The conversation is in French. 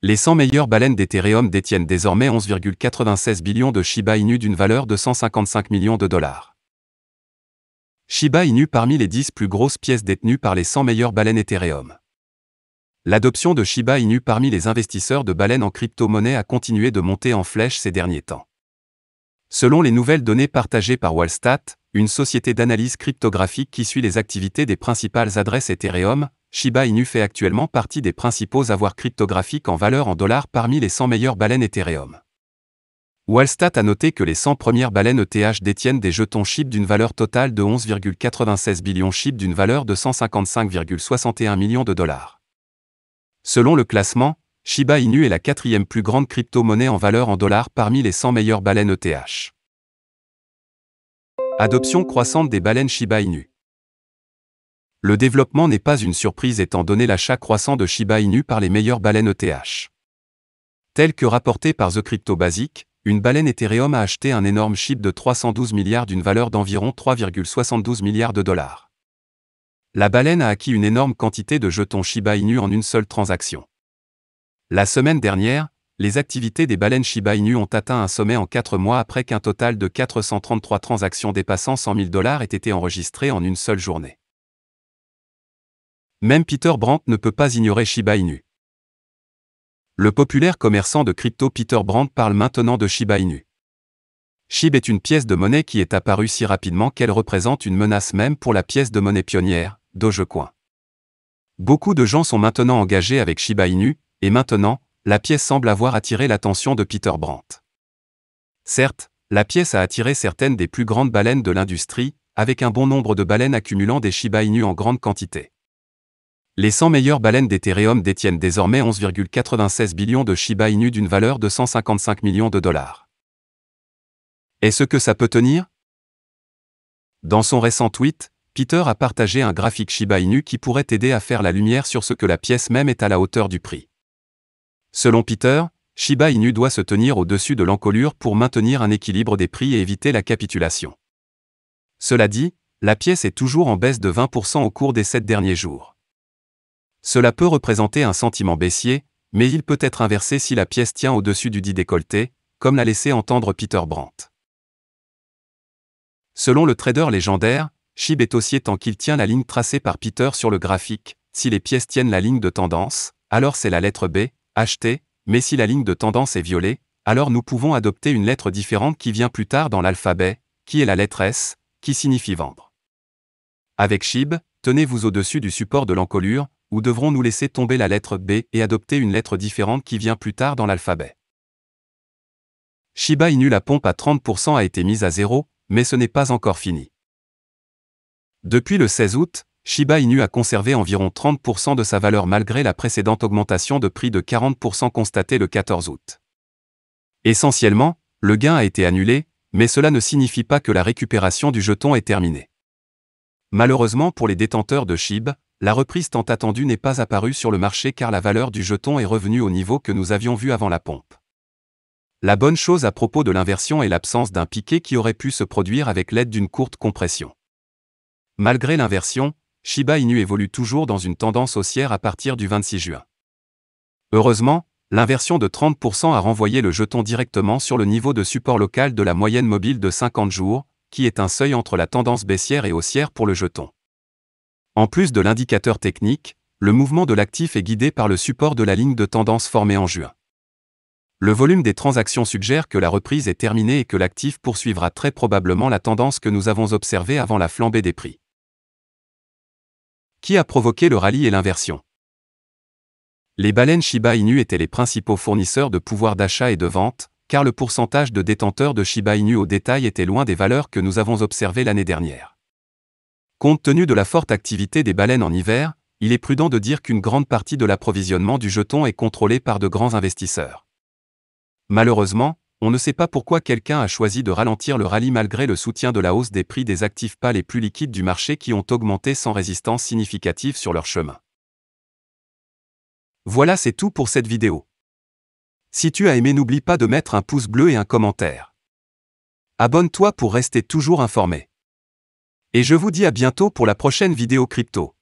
Les 100 meilleures baleines d'Ethereum détiennent désormais 11,96 billions de Shiba Inu d'une valeur de 155 millions de dollars. Shiba Inu parmi les 10 plus grosses pièces détenues par les 100 meilleures baleines Ethereum. L'adoption de Shiba Inu parmi les investisseurs de baleines en crypto-monnaie a continué de monter en flèche ces derniers temps. Selon les nouvelles données partagées par Wallstat, une société d'analyse cryptographique qui suit les activités des principales adresses Ethereum, Shiba Inu fait actuellement partie des principaux avoirs cryptographiques en valeur en dollars parmi les 100 meilleures baleines Ethereum. Wallstat a noté que les 100 premières baleines ETH détiennent des jetons SHIB d'une valeur totale de 11,96 billions SHIB d'une valeur de 155,61 millions de dollars. Selon le classement, Shiba Inu est la 4e plus grande crypto-monnaie en valeur en dollars parmi les 100 meilleures baleines ETH. Adoption croissante des baleines Shiba Inu. Le développement n'est pas une surprise étant donné l'achat croissant de Shiba Inu par les meilleures baleines ETH. Tel que rapporté par The Crypto Basic, une baleine Ethereum a acheté un énorme SHIB de 312 milliards d'une valeur d'environ 3,72 milliards de dollars. La baleine a acquis une énorme quantité de jetons Shiba Inu en une seule transaction. La semaine dernière, les activités des baleines Shiba Inu ont atteint un sommet en 4 mois après qu'un total de 433 transactions dépassant 100 000 dollars ait été enregistrées en une seule journée. Même Peter Brandt ne peut pas ignorer Shiba Inu. Le populaire commerçant de crypto Peter Brandt parle maintenant de Shiba Inu. SHIB est une pièce de monnaie qui est apparue si rapidement qu'elle représente une menace même pour la pièce de monnaie pionnière, Dogecoin. Beaucoup de gens sont maintenant engagés avec Shiba Inu, et maintenant, la pièce semble avoir attiré l'attention de Peter Brandt. Certes, la pièce a attiré certaines des plus grandes baleines de l'industrie, avec un bon nombre de baleines accumulant des Shiba Inu en grande quantité. Les 100 meilleures baleines d'Ethereum détiennent désormais 11,96 billions de Shiba Inu d'une valeur de 155 millions de dollars. Est-ce que ça peut tenir? Dans son récent tweet, Peter a partagé un graphique Shiba Inu qui pourrait aider à faire la lumière sur ce que la pièce même est à la hauteur du prix. Selon Peter, Shiba Inu doit se tenir au-dessus de l'encolure pour maintenir un équilibre des prix et éviter la capitulation. Cela dit, la pièce est toujours en baisse de 20% au cours des 7 derniers jours. Cela peut représenter un sentiment baissier, mais il peut être inversé si la pièce tient au-dessus du dit décolleté, comme l'a laissé entendre Peter Brandt. Selon le trader légendaire, SHIB est haussier tant qu'il tient la ligne tracée par Peter sur le graphique. Si les pièces tiennent la ligne de tendance, alors c'est la lettre B, acheter, mais si la ligne de tendance est violée, alors nous pouvons adopter une lettre différente qui vient plus tard dans l'alphabet, qui est la lettre S, qui signifie vendre. Avec SHIB, tenez-vous au-dessus du support de l'encolure, ou devrons-nous laisser tomber la lettre B et adopter une lettre différente qui vient plus tard dans l'alphabet. Shiba Inu, la pompe à 30% a été mise à zéro, mais ce n'est pas encore fini. Depuis le 16 août, Shiba Inu a conservé environ 30% de sa valeur malgré la précédente augmentation de prix de 40% constatée le 14 août. Essentiellement, le gain a été annulé, mais cela ne signifie pas que la récupération du jeton est terminée. Malheureusement pour les détenteurs de SHIB, la reprise tant attendue n'est pas apparue sur le marché car la valeur du jeton est revenue au niveau que nous avions vu avant la pompe. La bonne chose à propos de l'inversion est l'absence d'un piqué qui aurait pu se produire avec l'aide d'une courte compression. Malgré l'inversion, Shiba Inu évolue toujours dans une tendance haussière à partir du 26 juin. Heureusement, l'inversion de 30% a renvoyé le jeton directement sur le niveau de support local de la moyenne mobile de 50 jours, qui est un seuil entre la tendance baissière et haussière pour le jeton. En plus de l'indicateur technique, le mouvement de l'actif est guidé par le support de la ligne de tendance formée en juin. Le volume des transactions suggère que la reprise est terminée et que l'actif poursuivra très probablement la tendance que nous avons observée avant la flambée des prix. Qui a provoqué le rallye et l'inversion? Les baleines Shiba Inu étaient les principaux fournisseurs de pouvoir d'achat et de vente, car le pourcentage de détenteurs de Shiba Inu au détail était loin des valeurs que nous avons observées l'année dernière. Compte tenu de la forte activité des baleines en hiver, il est prudent de dire qu'une grande partie de l'approvisionnement du jeton est contrôlée par de grands investisseurs. Malheureusement, on ne sait pas pourquoi quelqu'un a choisi de ralentir le rallye malgré le soutien de la hausse des prix des actifs pas les plus liquides du marché qui ont augmenté sans résistance significative sur leur chemin. Voilà, c'est tout pour cette vidéo. Si tu as aimé, n'oublie pas de mettre un pouce bleu et un commentaire. Abonne-toi pour rester toujours informé. Et je vous dis à bientôt pour la prochaine vidéo crypto.